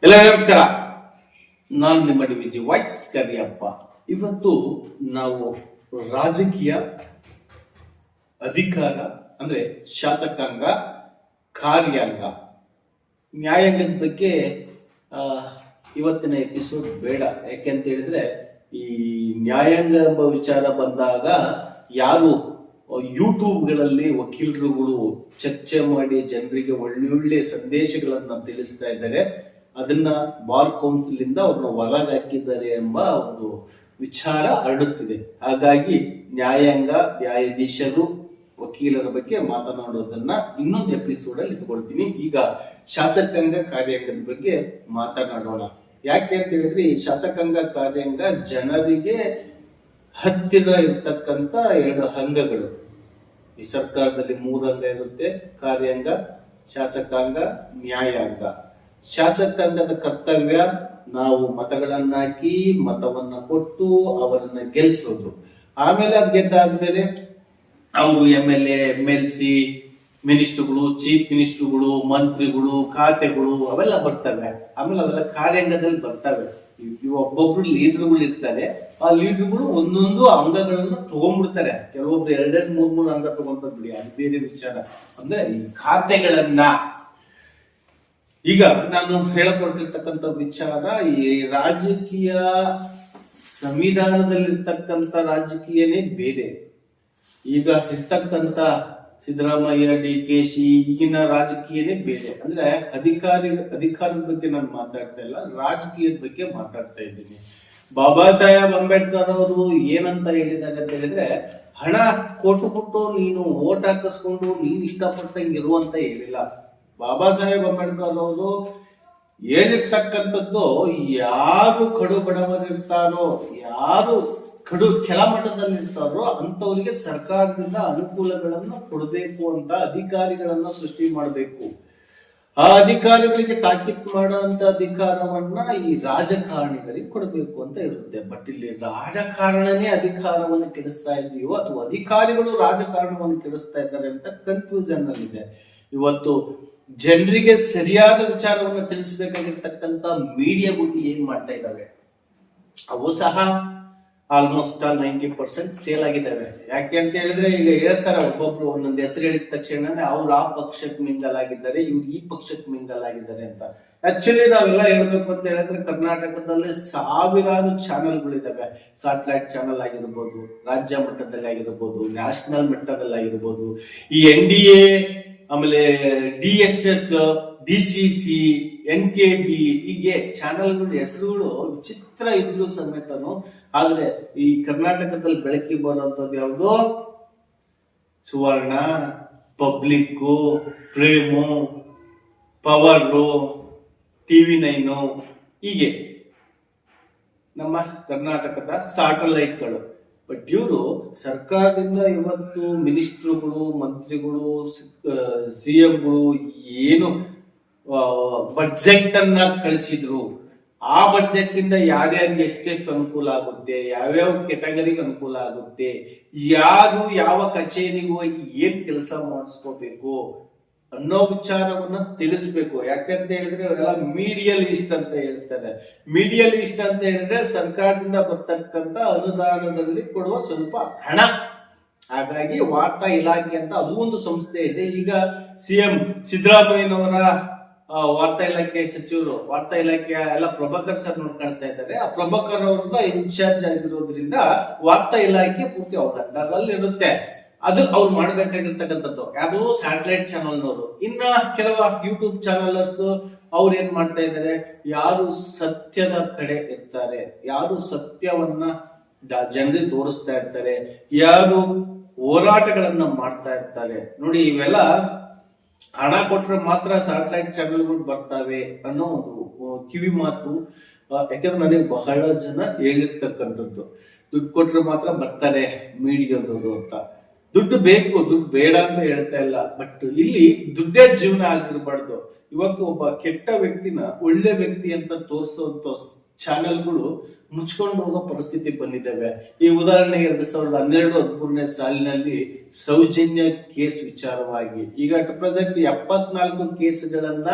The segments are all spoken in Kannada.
ಎಲ್ಲ ನಮಸ್ಕಾರ. ನಾನು ನಿಮ್ಮ ಡಿವಿಜಿ ವಾಯ್ಸ್ ಕರಿಯಪ್ಪ. ಇವತ್ತು ನಾವು ರಾಜಕೀಯ ಅಧಿಕಾರ ಅಂದ್ರೆ ಶಾಸಕಾಂಗ, ಕಾರ್ಯಾಂಗ, ನ್ಯಾಯಾಂಗದ ಬಗ್ಗೆ ಇವತ್ತಿನ ಎಪಿಸೋಡ್ ಬೇಡ. ಯಾಕೆಂತ ಹೇಳಿದ್ರೆ ಈ ನ್ಯಾಯಾಂಗ ಎಂಬ ವಿಚಾರ ಬಂದಾಗ ಯಾರು ಯೂಟ್ಯೂಬ್ಗಳಲ್ಲಿ ವಕೀಲರುಗಳು ಚರ್ಚೆ ಮಾಡಿ ಜನರಿಗೆ ಒಳ್ಳೊಳ್ಳೆ ಸಂದೇಶಗಳನ್ನ ತಿಳಿಸ್ತಾ ಇದ್ದಾರೆ, ಅದನ್ನ ಬಾರ್ ಕೌನ್ಸಿಲ್ ಇಂದ ಅವ್ರನ್ನ ಹೊರಗೆ ಹಾಕಿದ್ದಾರೆ ಎಂಬ ಒಂದು ವಿಚಾರ ಹರಡುತ್ತಿದೆ. ಹಾಗಾಗಿ ನ್ಯಾಯಾಂಗ, ನ್ಯಾಯಾಧೀಶರು, ವಕೀಲರ ಬಗ್ಗೆ ಮಾತನಾಡೋದನ್ನ ಇನ್ನೊಂದು ಎಪಿಸೋಡ್ ಅಲ್ಲಿ ಇಟ್ಕೊಳ್ತೀನಿ. ಈಗ ಶಾಸಕಾಂಗ, ಕಾರ್ಯಾಂಗದ ಬಗ್ಗೆ ಮಾತನಾಡೋಣ. ಯಾಕೆ ಅಂತ ಹೇಳಿದ್ರೆ ಈ ಶಾಸಕಾಂಗ, ಕಾರ್ಯಾಂಗ ಜನರಿಗೆ ಹತ್ತಿರ ಇರ್ತಕ್ಕಂತ ಎರಡು ಅಂಗಗಳು. ಈ ಸರ್ಕಾರದಲ್ಲಿ 3 ಅಂಗ ಇರುತ್ತೆ: ಕಾರ್ಯಾಂಗ, ಶಾಸಕಾಂಗ, ನ್ಯಾಯಾಂಗ. ಶಾಸಕಾಂಗದ ಕರ್ತವ್ಯ ನಾವು ಮತಗಳನ್ನ ಹಾಕಿ, ಮತವನ್ನ ಕೊಟ್ಟು ಅವರನ್ನ ಗೆಲ್ಸೋದು. ಆಮೇಲೆ ಅದ್ ಗೆದ್ದಾದ್ಮೇಲೆ ಅವರು MLA, MLC, ಮಿನಿಸ್ಟರ್ಗಳು, ಚೀಫ್ ಮಿನಿಸ್ಟರ್ಗಳು, ಮಂತ್ರಿಗಳು, ಖಾತೆಗಳು ಅವೆಲ್ಲ ಬರ್ತವೆ. ಆಮೇಲೆ ಅದೆಲ್ಲ ಕಾರ್ಯಾಂಗದಲ್ಲಿ ಬರ್ತವೆ. ಒಬ್ಬೊಬ್ರು ಲೀಡರ್ಗಳು ಇರ್ತಾರೆ. ಆ ಲೀಡರ್ಗಳು ಒಂದೊಂದು ಅಂಗಗಳನ್ನ ತಗೊಂಡ್ಬಿಡ್ತಾರೆ. ಕೆಲವೊಬ್ರು 2-3 ಅಂಗ ತಗೊಂಡ್ ಬಿಡಿ, ಅದು ಬೇರೆ ವಿಚಾರ. ಅಂದ್ರೆ ಈ ಖಾತೆಗಳನ್ನ ಈಗ ನಾನು ಹೇಳಕೊಟ್ಟಿರ್ತಕ್ಕಂಥ ವಿಚಾರ, ಈ ರಾಜಕೀಯ ಸಂವಿಧಾನದಲ್ಲಿರ್ತಕ್ಕಂಥ ರಾಜಕೀಯನೇ ಬೇರೆ. ಈಗ ಇರ್ತಕ್ಕಂಥ ಸಿದ್ದರಾಮಯ್ಯ, DKC ಈಗಿನ ರಾಜಕೀಯನೇ ಬೇರೆ. ಅಂದ್ರೆ ಅಧಿಕಾರದ ಬಗ್ಗೆ ನಾನು ಮಾತಾಡ್ತಾ ಇಲ್ಲ, ರಾಜಕೀಯದ ಬಗ್ಗೆ ಮಾತಾಡ್ತಾ ಇದ್ದೀನಿ. ಬಾಬಾ ಸಾಹೇಬ್ ಅಂಬೇಡ್ಕರ್ ಅವರು ಏನಂತ ಹೇಳಿದ್ದಾರೆ ಅಂತ ಹೇಳಿದ್ರೆ, ಹಣ ಕೊಟ್ಟುಬಿಟ್ಟು ನೀನು ಓಟ್ ಹಾಕಿಸ್ಕೊಂಡು ನೀನ್ ಇಷ್ಟಪಟ್ಟಂಗೆ ಇರುವಂತ ಹೇಳಿಲ್ಲ. ಬಾಬಾ ಸಾಹೇಬ್ ಅಂಬೇಡ್ಕರ್ ಅವರು ಏನಿರ್ತಕ್ಕಂಥದ್ದು, ಯಾರು ಕಡು ಬಡವರಿರ್ತಾರೋ, ಯಾರು ಕಡು ಕೆಳಮಟ್ಟದಲ್ಲಿ ಇರ್ತಾರೋ ಅಂತವರಿಗೆ ಸರ್ಕಾರದಿಂದ ಅನುಕೂಲಗಳನ್ನ ಕೊಡಬೇಕು ಅಂತ ಅಧಿಕಾರಿಗಳನ್ನ ಸೃಷ್ಟಿ ಮಾಡಬೇಕು. ಆ ಅಧಿಕಾರಿಗಳಿಗೆ ತಾಕೀತ್ ಮಾಡುವಂತ ಅಧಿಕಾರವನ್ನ ಈ ರಾಜಕಾರಣಿಗಳಿಗೆ ಕೊಡಬೇಕು ಅಂತ ಇರುತ್ತೆ. ಬಟ್ ಇಲ್ಲಿ ರಾಜಕಾರಣನೇ ಅಧಿಕಾರವನ್ನು ಕೆಡಿಸ್ತಾ ಇದೆಯೋ ಅಥವಾ ಅಧಿಕಾರಿಗಳು ರಾಜಕಾರಣವನ್ನು ಕೆಡಿಸ್ತಾ ಇದ್ದಾರೆ ಅಂತ ಕನ್ಫ್ಯೂಷನ್ ಅಲ್ಲಿದೆ. ಇವತ್ತು ಜನರಿಗೆ ಸರಿಯಾದ ವಿಚಾರವನ್ನು ತಿಳಿಸಬೇಕಾಗಿರ್ತಕ್ಕಂಥ ಮೀಡಿಯಾಗಳು ಏನ್ ಮಾಡ್ತಾ ಇದ್ದಾವೆ, ಅವು ಸಹ ಆಲ್ಮೋಸ್ಟ್ 90% ಸೇಲ್ ಆಗಿದ್ದಾವೆ. ಯಾಕೆ ಅಂತ ಹೇಳಿದ್ರೆ ಈಗ ಹೇಳ್ತಾರೆ, ಒಬ್ಬೊಬ್ರು ಒಂದೊಂದು ಹೆಸರು ಹೇಳಿದ ತಕ್ಷಣ ಅವ್ರು ಆ ಪಕ್ಷಕ್ಕೆ ಮಿಂಗಲ್ ಆಗಿದ್ದಾರೆ, ಇವ್ರು ಈ ಪಕ್ಷಕ್ಕೆ ಮಿಂಗಲ್ ಆಗಿದ್ದಾರೆ ಅಂತ. ಆಕ್ಚುಲಿ ನಾವೆಲ್ಲ ಹೇಳ್ಬೇಕು ಅಂತ ಹೇಳಿದ್ರೆ ಕರ್ನಾಟಕದಲ್ಲಿ ಸಾವಿರಾರು ಚಾನೆಲ್ಗಳಿದ್ದಾವೆ. ಸ್ಯಾಟಲೈಟ್ ಚಾನೆಲ್ ಆಗಿರ್ಬೋದು, ರಾಜ್ಯ ಮಟ್ಟದಲ್ಲಿ ಆಗಿರ್ಬೋದು, ನ್ಯಾಷನಲ್ ಮಟ್ಟದಲ್ಲಿ ಆಗಿರ್ಬೋದು, ಈ NDA, ಆಮೇಲೆ DSS, DCC, NKB, ಹೀಗೆ ಚಾನೆಲ್ಗಳ ಹೆಸರುಗಳು ವಿಚಿತ್ರ ಇದ್ರು ಸಮೇತನು. ಆದ್ರೆ ಈ ಕರ್ನಾಟಕದಲ್ಲಿ ಬೆಳಕಿ ಬರುವಂತದ್ದು ಯಾವುದು? ಸುವರ್ಣ, ಪಬ್ಲಿಕ್, ಪ್ರೇಮು, ಪವರ್, TV9, ಹೀಗೆ ನಮ್ಮ ಕರ್ನಾಟಕದ ಸ್ಯಾಟಲೈಟ್ಗಳು. ಬಟ್ ಇವರು ಸರ್ಕಾರದಿಂದ ಇವತ್ತು ಮಿನಿಸ್ಟ್ರುಗಳು, ಮಂತ್ರಿಗಳು, CMಗಳು ಏನು ಬಡ್ಜೆಟ್ ಅನ್ನ ಕಳಿಸಿದ್ರು, ಆ ಬಡ್ಜೆಟ್ ಇಂದ ಯಾರ್ಯಾರಿಗೆ ಎಷ್ಟೆಷ್ಟು ಅನುಕೂಲ ಆಗುತ್ತೆ, ಯಾವ್ಯಾವ ಕೆಟಗರಿಗೆ ಅನುಕೂಲ ಆಗುತ್ತೆ, ಯಾರು ಯಾವ ಕಚೇರಿಗೆ ಹೋಗಿ ಏನ್ ಕೆಲಸ ಮಾಡಿಸ್ಕೋಬೇಕು ಅನ್ನೋ ವಿಚಾರವನ್ನ ತಿಳಿಸ್ಬೇಕು. ಯಾಕಂತ ಹೇಳಿದ್ರೆ ಅವೆಲ್ಲ ಮೀಡಿಯಲ್ ಇಷ್ಟ ಅಂತ ಹೇಳ್ತಾರೆ. ಮೀಡಿಯಲ್ ಇಷ್ಟ ಅಂತ ಹೇಳಿದ್ರೆ ಸರ್ಕಾರದಿಂದ ಬರ್ತಕ್ಕಂತ ಅನುದಾನದಲ್ಲಿ ಕೊಡುವ ಸ್ವಲ್ಪ ಹಣ. ಹಾಗಾಗಿ ವಾರ್ತಾ ಇಲಾಖೆ ಅಂತ ಅದು ಒಂದು ಸಂಸ್ಥೆ ಇದೆ. ಈಗ CM ಸಿದ್ದರಾಮಯ್ಯನವರ ವಾರ್ತಾ ಇಲಾಖೆ ಸಚಿವರು, ವಾರ್ತಾ ಇಲಾಖೆಯ ಎಲ್ಲ ಪ್ರಭಾಕರ್ ಸರ್ ನೋಡ್ಕೊಳ್ತಾ ಇದ್ದಾರೆ. ಆ ಪ್ರಭಾಕರ್ ಅವ್ರದ ಇನ್ಚಾರ್ಜ್ ಆಗಿರೋದ್ರಿಂದ ವಾರ್ತಾ ಇಲಾಖೆ ಪೂರ್ತಿ ಅವ್ರ ಅಂಡರ್ ಅಲ್ಲಿ ಇರುತ್ತೆ. ಅದು ಅವ್ರು ಮಾಡ್ಬೇಕಾಗಿರ್ತಕ್ಕಂಥದ್ದು ಯಾವುದು ಸ್ಯಾಟಲೈಟ್ ಚಾನಲ್ನವರು. ಇನ್ನ ಕೆಲವು ಯೂಟ್ಯೂಬ್ ಚಾನಲ್ಸ್ ಅವ್ರು ಏನ್ ಮಾಡ್ತಾ ಇದ್ದಾರೆ, ಯಾರು ಸತ್ಯದ ಕಡೆ ಇರ್ತಾರೆ, ಯಾರು ಸತ್ಯವನ್ನ ಜನರಿಗೆ ತೋರಿಸ್ತಾ ಇರ್ತಾರೆ, ಯಾರು ಹೋರಾಟಗಳನ್ನ ಮಾಡ್ತಾ ಇರ್ತಾರೆ. ನೋಡಿ, ಇವೆಲ್ಲ ಹಣ ಕೊಟ್ರೆ ಮಾತ್ರ ಸ್ಯಾಟಲೈಟ್ ಚಾನೆಲ್ಗಳು ಬರ್ತವೆ ಅನ್ನೋ ಒಂದು ಕಿವಿ ಮಾತು. ಯಾಕಂದ್ರೆ ನನಗೆ ಬಹಳ ಜನ ಹೇಳಿರ್ತಕ್ಕಂಥದ್ದು, ದುಡ್ಡು ಕೊಟ್ರೆ ಮಾತ್ರ ಬರ್ತಾರೆ ಮೀಡಿಯಾದವರು ಅಂತ. ದುಡ್ಡು ಬೇಕು, ದುಡ್ಡು ಬೇಡ ಅಂತ ಹೇಳ್ತಾ ಇಲ್ಲ. ಬಟ್ ಇಲ್ಲಿ ದುಡ್ಡೇ ಜೀವನ ಆಗಿರ್ಬಾರ್ದು. ಇವತ್ತು ಒಬ್ಬ ಕೆಟ್ಟ ವ್ಯಕ್ತಿನ ಒಳ್ಳೆ ವ್ಯಕ್ತಿ ಅಂತ ತೋರಿಸುವಂತ ಚಾನೆಲ್ಗಳು ಮುಚ್ಕೊಂಡು ಹೋಗೋ ಪರಿಸ್ಥಿತಿ ಬಂದಿದ್ದಾವೆ. ಈ ಉದಾಹರಣೆಗೆ 2012-13 ಸಾಲಿನಲ್ಲಿ ಸೌಜನ್ಯ ಕೇಸ್ ವಿಚಾರವಾಗಿ ಈಗ ಅಟ್ ಪ್ರೆಸೆಂಟ್ 74 ಕೇಸ್ಗಳನ್ನ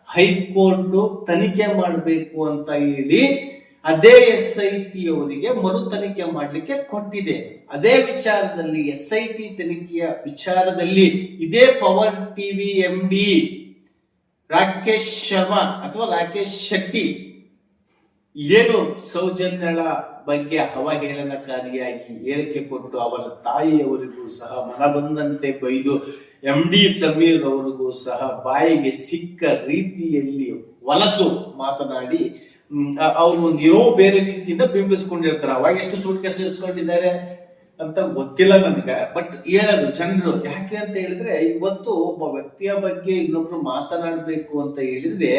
ಹೈಕೋರ್ಟ್ ತನಿಖೆ ಮಾಡಬೇಕು ಅಂತ ಹೇಳಿ ಅದೇ SIT ಅವರಿಗೆ ಮರು ತನಿಖೆ ಮಾಡಲಿಕ್ಕೆ ಕೊಟ್ಟಿದೆ. ಅದೇ ವಿಚಾರದಲ್ಲಿ SIT ತನಿಖೆಯ ವಿಚಾರದಲ್ಲಿ ಇದೇ power TV MD Rakesh Sharma ಅಥವಾ ರಾಕೇಶ್ ಶೆಟ್ಟಿ ಏನು ಸೌಜನ್ಯಳ ಬಗ್ಗೆ ಅವಹೇಳನಕಾರಿಯಾಗಿ ಹೇಳಿಕೆ ಕೊಟ್ಟು ಅವರ ತಾಯಿಯವರಿಗೂ ಸಹ ಮನಬಂದಂತೆ ಬೈದು MD ಸಮೀರ್ ಅವರಿಗೂ ಸಹ ಬಾಯಿಗೆ ಸಿಕ್ಕ ರೀತಿಯಲ್ಲಿ ವಲಸು ಮಾತನಾಡಿ ಅವರು ಒಂದಿರೋ ಬೇರೆ ರೀತಿಯಿಂದ ಬಿಂಬಿಸ್ಕೊಂಡಿರ್ತಾರೆ. ಅವಾಗ ಎಷ್ಟು ಸೂಟ್ ಕೇಸ್ ಇಸ್ಕೊಂಡಿದ್ದಾರೆ ಅಂತ ಗೊತ್ತಿಲ್ಲ ನನಗೆ, ಬಟ್ ಹೇಳೋದು ಜನರು ಯಾಕೆ ಅಂತ ಹೇಳಿದ್ರೆ, ಇವತ್ತು ಒಬ್ಬ ವ್ಯಕ್ತಿಯ ಬಗ್ಗೆ ಇನ್ನೊಬ್ರು ಮಾತನಾಡ್ಬೇಕು ಅಂತ ಹೇಳಿದ್ರೆ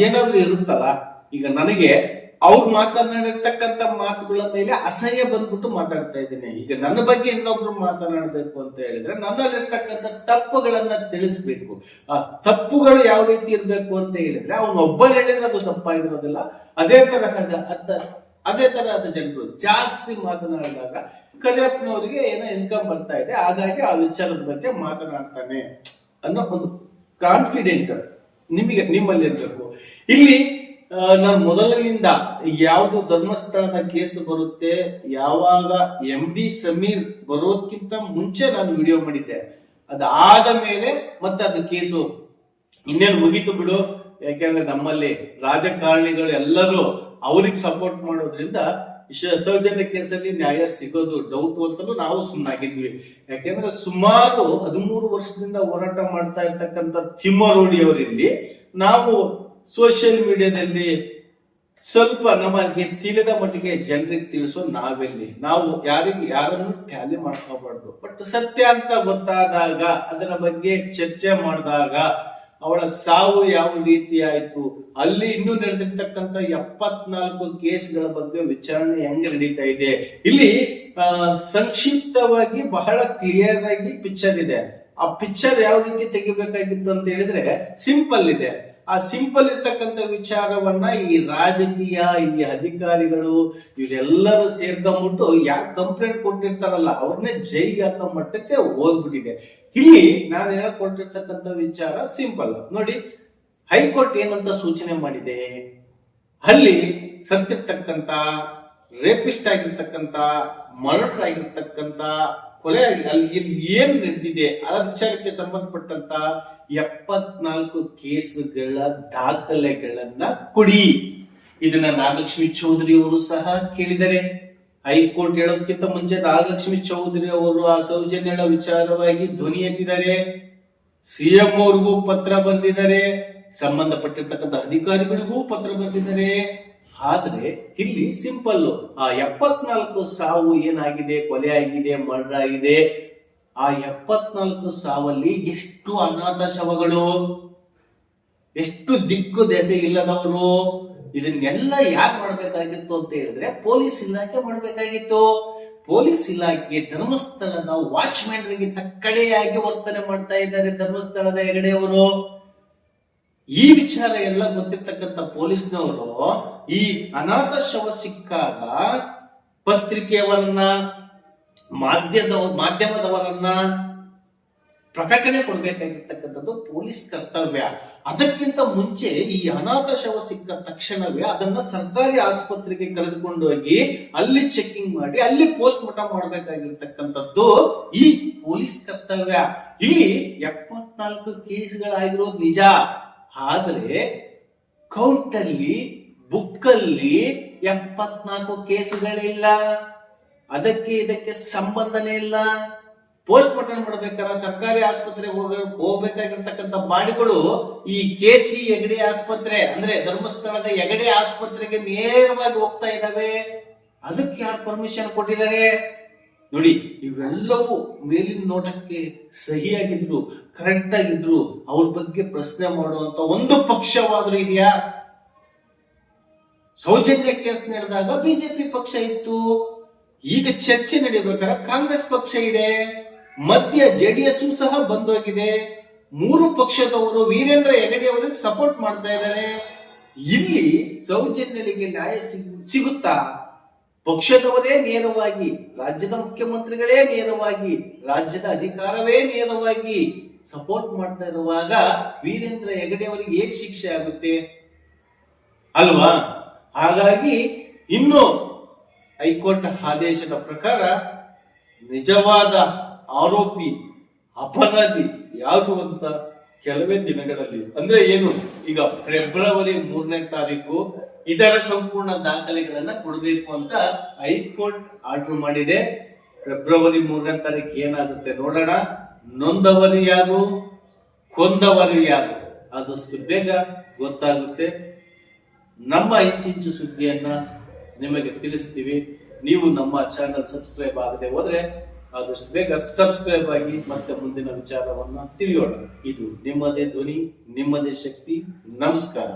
ಏನಾದ್ರೂ ಇರುತ್ತಲ್ಲ. ಈಗ ನನಗೆ ಅವ್ರು ಮಾತನಾಡಿರ್ತಕ್ಕಂಥ ಮಾತುಗಳ ಮೇಲೆ ಅಸಹ್ಯ ಬಂದ್ಬಿಟ್ಟು ಮಾತಾಡ್ತಾ ಇದ್ದೀನಿ. ಈಗ ನನ್ನ ಬಗ್ಗೆ ಇನ್ನೊಬ್ರು ಮಾತನಾಡ್ಬೇಕು ಅಂತ ಹೇಳಿದ್ರೆ ನನ್ನಲ್ಲಿರ್ತಕ್ಕಂಥ ತಪ್ಪುಗಳನ್ನ ತಿಳಿಸ್ಬೇಕು. ಆ ತಪ್ಪುಗಳು ಯಾವ ರೀತಿ ಇರ್ಬೇಕು ಅಂತ ಹೇಳಿದ್ರೆ ಅವ್ನು ಒಬ್ಬ ಹೇಳಿದ್ರೆ ಅದು ತಪ್ಪಾಗಿರೋದಿಲ್ಲ. ಅದೇ ತರಹದ ಜನರು ಜಾಸ್ತಿ ಮಾತನಾಡಿದಾಗ ಕರಿಯಪ್ಪನವರಿಗೆ ಏನೋ ಇನ್ಕಮ್ ಬರ್ತಾ ಇದೆ, ಹಾಗಾಗಿ ಆ ವಿಚಾರದ ಬಗ್ಗೆ ಮಾತನಾಡ್ತಾನೆ ಅನ್ನೋ ಒಂದು ಕಾನ್ಫಿಡೆಂಟ್ ನಿಮ್ಮಲ್ಲಿ ಇರ್ಬೇಕು. ಇಲ್ಲಿ ನಾನು ಮೊದಲಿನಿಂದ ಯಾವುದು ಧರ್ಮಸ್ಥಳದ ಕೇಸ್ ಬರುತ್ತೆ, ಯಾವಾಗ MD ಸಮೀರ್ ಬರೋದಕ್ಕಿಂತ ಮುಂಚೆ ನಾನು ವಿಡಿಯೋ ಮಾಡಿದ್ದೆ. ಅದಾದ ಮೇಲೆ ಮತ್ತೆ ಅದು ಕೇಸು ಇನ್ನೇನು ಮುಗೀತು ಬಿಡು, ಯಾಕೆಂದ್ರೆ ನಮ್ಮಲ್ಲಿ ರಾಜಕಾರಣಿಗಳು ಎಲ್ಲರೂ ಅವ್ರಿಗೆ ಸಪೋರ್ಟ್ ಮಾಡೋದ್ರಿಂದ ಸೌಜನ್ಯ ಕೇಸಲ್ಲಿ ನ್ಯಾಯ ಸಿಗೋದು ಡೌಟ್ ಅಂತಲೂ ನಾವು ಸುಮ್ಮನಾಗಿದ್ವಿ. ಯಾಕೆಂದ್ರೆ ಸುಮಾರು 13 ವರ್ಷದಿಂದ ಹೋರಾಟ ಮಾಡ್ತಾ ಇರ್ತಕ್ಕಂಥ ತಿಮ್ಮರೋಡಿ ಅವರಲ್ಲಿ ನಾವು ಸೋಷಿಯಲ್ ಮೀಡಿಯಾದಲ್ಲಿ ಸ್ವಲ್ಪ ನಮಗೆ ತಿಳಿದ ಮಟ್ಟಿಗೆ ಜನರಿಗೆ ತಿಳಿಸೋ ನಾವು ಯಾರನ್ನು ಟ್ಯಾಲಿ ಮಾಡ್ಕೋಬಾರ್ದು. ಬಟ್ ಸತ್ಯ ಅಂತ ಗೊತ್ತಾದಾಗ ಅದರ ಬಗ್ಗೆ ಚರ್ಚೆ ಮಾಡಿದಾಗ ಅವಳ ಸಾವು ಯಾವ ರೀತಿ ಆಯ್ತು, ಅಲ್ಲಿ ಇನ್ನೂ ನಡೆದಿರ್ತಕ್ಕಂಥ 74 ಕೇಸ್ಗಳ ಬಗ್ಗೆ ವಿಚಾರಣೆ ಹೆಂಗೆ ನಡೀತಾ ಇದೆ, ಇಲ್ಲಿ ಸಂಕ್ಷಿಪ್ತವಾಗಿ ಬಹಳ ಕ್ಲಿಯರ್ ಆಗಿ ಪಿಕ್ಚರ್ ಇದೆ. ಆ ಪಿಕ್ಚರ್ ಯಾವ ರೀತಿ ತೆಗಿಬೇಕಾಗಿತ್ತು ಅಂತ ಹೇಳಿದ್ರೆ ಸಿಂಪಲ್ ಇದೆ. ಆ ಸಿಂಪಲ್ ಇರ್ತಕ್ಕಂಥ ವಿಚಾರವನ್ನ ಈ ರಾಜಕೀಯ, ಈ ಅಧಿಕಾರಿಗಳು ಇವರೆಲ್ಲರೂ ಸೇರ್ಕೊಂಡ್ಬಿಟ್ಟು ಯಾಕೆ ಕಂಪ್ಲೇಂಟ್ ಕೊಟ್ಟಿರ್ತಾರಲ್ಲ ಅವ್ರನ್ನೇ ಜೈಲಿಗೆ ಹಾಕೋ ಮಟ್ಟಕ್ಕೆ ಹೋಗ್ಬಿಟ್ಟಿದೆ. ಇಲ್ಲಿ ನಾನು ಹೇಳ್ಕೊಟ್ಟಿರ್ತಕ್ಕಂಥ ವಿಚಾರ ಸಿಂಪಲ್ ನೋಡಿ. ಹೈಕೋರ್ಟ್ ಏನಂತ ಸೂಚನೆ ಮಾಡಿದೆ, ಅಲ್ಲಿ ಸತ್ತಿರ್ತಕ್ಕಂಥ, ರೇಪಿಸ್ಟ್ ಆಗಿರ್ತಕ್ಕಂಥ, ಮರ್ಡರ್ ಆಗಿರ್ತಕ್ಕಂಥ, ಕೊಲೆ ಅಲ್ಲಿ ಏನು ನಡೆದಿದೆ ಆ ವಿಚಾರಕ್ಕೆ ಸಂಬಂಧಪಟ್ಟಂತ 74 ಕೇಸುಗಳ ದಾಖಲೆಗಳನ್ನ ಕೊಡಿ. ಇದನ್ನ ನಾಗಲಕ್ಷ್ಮಿ ಚೌಧರಿ ಅವರು ಸಹ ಕೇಳಿದರೆ. ಹೈಕೋರ್ಟ್ ಹೇಳೋದಕ್ಕಿಂತ ಮುಂಚೆ ನಾಗಲಕ್ಷ್ಮಿ ಚೌಧರಿ ಅವರು ಆ ಸೌಜನ್ಯಳ ವಿಚಾರವಾಗಿ ಧ್ವನಿ ಎತ್ತಿದ್ದಾರೆ. CM ಅವ್ರಿಗೂ ಪತ್ರ ಬರೆದಿದ್ದಾರೆ, ಸಂಬಂಧಪಟ್ಟಿರ್ತಕ್ಕಂಥ ಅಧಿಕಾರಿಗಳಿಗೂ ಪತ್ರ ಬರೆದಿದ್ದಾರೆ. ಆದ್ರೆ ಇಲ್ಲಿ ಸಿಂಪಲ್, ಆ 74 ಸಾವು ಏನಾಗಿದೆ, ಕೊಲೆ ಆಗಿದೆ, ಮರ್ಡರ್ ಆಗಿದೆ, ಆ 74 ಸಾವಲ್ಲಿ ಎಷ್ಟು ಅನಾಥ ಶವಗಳು, ಎಷ್ಟು ದಿಕ್ಕು ದೆಸೆ ಇಲ್ಲದವರು, ಇದನ್ನೆಲ್ಲ ಯಾರು ಮಾಡ್ಬೇಕಾಗಿತ್ತು ಅಂತ ಹೇಳಿದ್ರೆ ಪೊಲೀಸ್ ಇಲಾಖೆ ಮಾಡ್ಬೇಕಾಗಿತ್ತು. ಪೊಲೀಸ್ ಇಲಾಖೆ ಧರ್ಮಸ್ಥಳದ ವಾಚ್ಮ್ಯಾನ್ರಿಗೆ ತಕ್ಕಡೆಯಾಗಿ ವರ್ತನೆ ಮಾಡ್ತಾ ಇದ್ದಾರೆ ಧರ್ಮಸ್ಥಳದ ಹೆಗಡೆಯವರು. ಈ ವಿಚಾರ ಎಲ್ಲ ಗೊತ್ತಿರ್ತಕ್ಕಂಥ ಪೊಲೀಸ್ನವರು ಈ ಅನಾಥ ಶವ ಸಿಕ್ಕಾಗ ಪತ್ರಿಕೆಯವರನ್ನ, ಮಾಧ್ಯಮದವರನ್ನ ಪ್ರಕಟಣೆ ಕೊಡ್ಬೇಕಾಗಿರ್ತಕ್ಕಂಥದ್ದು ಪೊಲೀಸ್ ಕರ್ತವ್ಯ. ಅದಕ್ಕಿಂತ ಮುಂಚೆ ಈ ಅನಾಥ ಶವ ಸಿಕ್ಕ ತಕ್ಷಣವೇ ಅದನ್ನ ಸರ್ಕಾರಿ ಆಸ್ಪತ್ರೆಗೆ ಕರೆದುಕೊಂಡು ಹೋಗಿ ಅಲ್ಲಿ ಚೆಕಿಂಗ್ ಮಾಡಿ ಅಲ್ಲಿ ಪೋಸ್ಟ್ ಮಾರ್ಟಮ್ ಮಾಡಬೇಕಾಗಿರ್ತಕ್ಕಂಥದ್ದು ಈ ಪೊಲೀಸ್ ಕರ್ತವ್ಯ. ಇಲ್ಲಿ 74 ಕೇಸ್ಗಳಾಗಿರೋದು ನಿಜ, ಆದ್ರೆ ಕೌಂಟಲ್ಲಿ, ಬುಕ್ಕಲ್ಲಿ 74 ಕೇಸುಗಳಿಲ್ಲ. ಅದಕ್ಕೆ ಇದಕ್ಕೆ ಸಂಬಂಧನೇ ಇಲ್ಲ. ಪೋಸ್ಟ್ ಮಾರ್ಟಮ್ ಮಾಡ್ಬೇಕಾದ್ರೆ ಸರ್ಕಾರಿ ಆಸ್ಪತ್ರೆಗೆ ಹೋಗ್ಬೇಕಾಗಿರ್ತಕ್ಕಂಥ ಬಾಡಿಗಳು ಈ KC ಹೆಗಡೆ ಆಸ್ಪತ್ರೆ ಅಂದ್ರೆ ಧರ್ಮಸ್ಥಳದ ಹೆಗಡೆ ಆಸ್ಪತ್ರೆಗೆ ನೇರವಾಗಿ ಹೋಗ್ತಾ ಇದ್ದಾವೆ. ಅದಕ್ಕೆ ಯಾರು ಪರ್ಮಿಷನ್ ಕೊಟ್ಟಿದ್ದಾರೆ ನೋಡಿ. ಇವೆಲ್ಲವೂ ಮೇಲಿನ ನೋಟಕ್ಕೆ ಸಹಿಯಾಗಿದ್ರು, ಕರೆಕ್ಟ್ ಆಗಿದ್ರು, ಅವ್ರ ಬಗ್ಗೆ ಪ್ರಶ್ನೆ ಮಾಡುವಂತ ಒಂದು ಪಕ್ಷವಾದ್ರೂ ಇದೆಯಾ? ಸೌಜನ್ಯ ಕೇಸ್ ನಡೆದಾಗ ಬಿಜೆಪಿ ಪಕ್ಷ ಇತ್ತು, ಈಗ ಚರ್ಚೆ ನಡೆಯಬೇಕಾದ್ರೆ ಕಾಂಗ್ರೆಸ್ ಪಕ್ಷ ಇದೆ, ಮಧ್ಯ JDS ಸಹ ಬಂದೋಗಿದೆ. 3 ಪಕ್ಷದವರು ವೀರೇಂದ್ರ ಹೆಗಡೆ ಅವರಿಗೆ ಸಪೋರ್ಟ್ ಮಾಡ್ತಾ ಇದ್ದಾರೆ. ಇಲ್ಲಿ ಸೌಜನ್ಯಳಿಗೆ ನ್ಯಾಯ ಸಿಗುತ್ತಾ? ಪಕ್ಷದವರೇ ನೇರವಾಗಿ, ರಾಜ್ಯದ ಮುಖ್ಯಮಂತ್ರಿಗಳೇ ನೇರವಾಗಿ, ರಾಜ್ಯದ ಅಧಿಕಾರವೇ ನೇರವಾಗಿ ಸಪೋರ್ಟ್ ಮಾಡ್ತಾ ಇರುವಾಗ ವೀರೇಂದ್ರ ಹೆಗಡೆ ಅವರಿಗೆ ಹೇಗೆ ಶಿಕ್ಷೆ ಆಗುತ್ತೆ ಅಲ್ವಾ? ಹಾಗಾಗಿ ಇನ್ನು ಹೈಕೋರ್ಟ್ ಆದೇಶದ ಪ್ರಕಾರ ನಿಜವಾದ ಆರೋಪಿ ಅಪರಾಧಿ ಯಾರು ಅಂತ ಕೆಲವೇ ದಿನಗಳಲ್ಲಿ, ಅಂದ್ರೆ ಏನು, ಈಗ ಫೆಬ್ರವರಿ 3ನೇ ತಾರೀಕು ಇದರ ಸಂಪೂರ್ಣ ದಾಖಲೆಗಳನ್ನ ಕೊಡಬೇಕು ಅಂತ ಹೈಕೋರ್ಟ್ ಆರ್ಡರ್ ಮಾಡಿದೆ. ಫೆಬ್ರವರಿ 3ನೇ ತಾರೀಕು ಏನಾಗುತ್ತೆ ನೋಡೋಣ. ನೊಂದವರು ಯಾರು, ಕೊಂದವರು ಯಾರು, ಆದಷ್ಟು ಬೇಗ ಗೊತ್ತಾಗುತ್ತೆ. ನಮ್ಮ ಇಂಚಿಂಚು ಸುದ್ದಿಯನ್ನ ನಿಮಗೆ ತಿಳಿಸ್ತೀವಿ. ನೀವು ನಮ್ಮ ಚಾನಲ್ ಸಬ್ಸ್ಕ್ರೈಬ್ ಆಗದೆ ಹೋದ್ರೆ ಆದಷ್ಟು ಬೇಗ ಸಬ್ಸ್ಕ್ರೈಬ್ ಆಗಿ ಮತ್ತೆ ಮುಂದಿನ ವಿಚಾರವನ್ನ ತಿಳಿಯೋಣ. ಇದು ನಿಮ್ಮದೇ ಧ್ವನಿ, ನಿಮ್ಮದೇ ಶಕ್ತಿ. ನಮಸ್ಕಾರ.